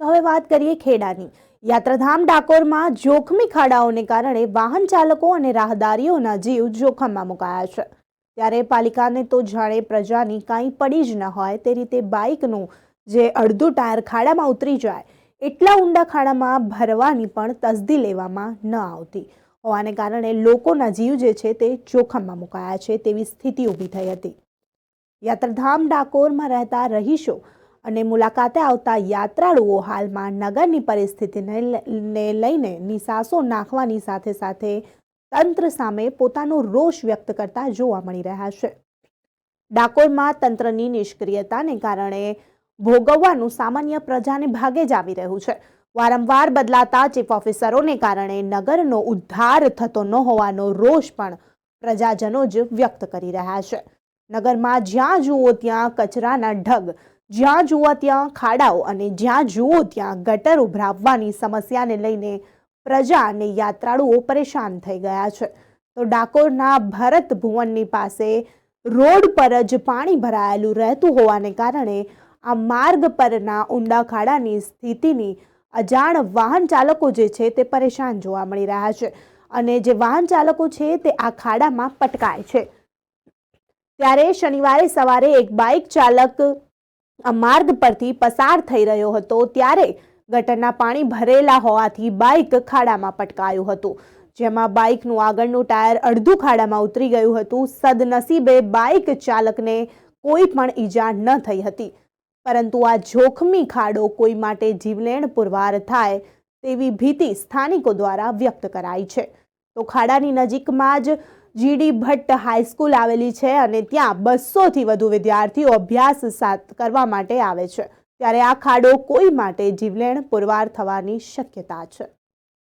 તો હવે વાત કરીએ ખેડાની। યાત્રાધામ ડાકોરમાં જોખમી ખાડાઓને કારણે વાહન ચાલકો અને રાહદારીઓના જીવ જોખમમાં મુકાયા છે। ત્યારે પાલિકાને તો જાણે પ્રજાની કાંઈ પડી જ ન હોય તે રીતે બાઇકનું જે અડધું ટાયર ખાડામાં ઉતરી જાય એટલા ઊંડા ખાડામાં ભરવાની પણ તસદી લેવામાં ન આવતી હોવાને કારણે લોકોના જીવ જે છે તે જોખમમાં મુકાયા છે તેવી સ્થિતિ ઊભી થઈ હતી। યાત્રાધામ ડાકોરમાં રહેતા રહીશો અને મુલાકાતે આવતા યાત્રાળુઓ હાલમાં નગરની પરિસ્થિતિને લઈને નિસાસો નાખવાની સાથે સાથે તંત્ર સામે પોતાનો રોષ વ્યક્ત કરતા જોવા મળી રહ્યા છે। ડાકોરમાં તંત્રની નિષ્ક્રિયતાને કારણે ભોગવવાનું સામાન્ય પ્રજાને ભાગે જ આવી રહ્યું છે। વારંવાર બદલાતા ચીફ ઓફિસરોને કારણે નગરનો ઉદ્ધાર થતો ન હોવાનો રોષ પણ પ્રજાજનો જ વ્યક્ત કરી રહ્યા છે। નગરમાં જ્યાં જુઓ ત્યાં કચરાના ઢગ, જ્યાં જુઓ ત્યાં ખાડાઓ અને જ્યાં જુઓ ત્યાં ગટર ઉભરાવવાની સમસ્યાને લઈને પ્રજા અને યાત્રાળુઓ પરેશાન થઈ ગયા છે। તો ડાકોરના ભરત ભુવનની પાસે રોડ પર જ પાણી ભરાયેલું રહેતું હોવાને કારણે આ માર્ગ પરના ઊંડા ખાડાની સ્થિતિની અજાણ વાહન ચાલકો જે છે તે પરેશાન જોવા મળી રહ્યા છે અને જે વાહન ચાલકો છે તે આ ખાડામાં પટકાય છે। ત્યારે શનિવારે સવારે એક બાઇક ચાલક આ માર્ગ પરથી પસાર થઈ રહ્યો હતો ત્યારે ગટરના પાણી ભરેલા હોવાથી બાઇક ખાડામાં પટકાયું હતું, જેમાં બાઇકનું આગળનું ટાયર અડધું ખાડામાં ઉતરી ગયું હતું। સદનસીબે બાઇક ચાલકને કોઈ પણ ઈજા ન થઈ હતી, પરંતુ આ જોખમી ખાડો કોઈ માટે જીવલેણ પુરવાર થાય તેવી ભીતિ સ્થાનિકો દ્વારા વ્યક્ત કરાઈ છે। તો ખાડાની નજીકમાં જ જીડી ભટ્ટ હાઈસ્કૂલ આવેલી છે અને ત્યાં 200થી વધુ વિદ્યાર્થીઓ અભ્યાસ કરવા માટે આવે છે। ત્યારે આ ખાડો કોઈ માટે જીવલેણ પુરવાર થવાની શક્યતા છે।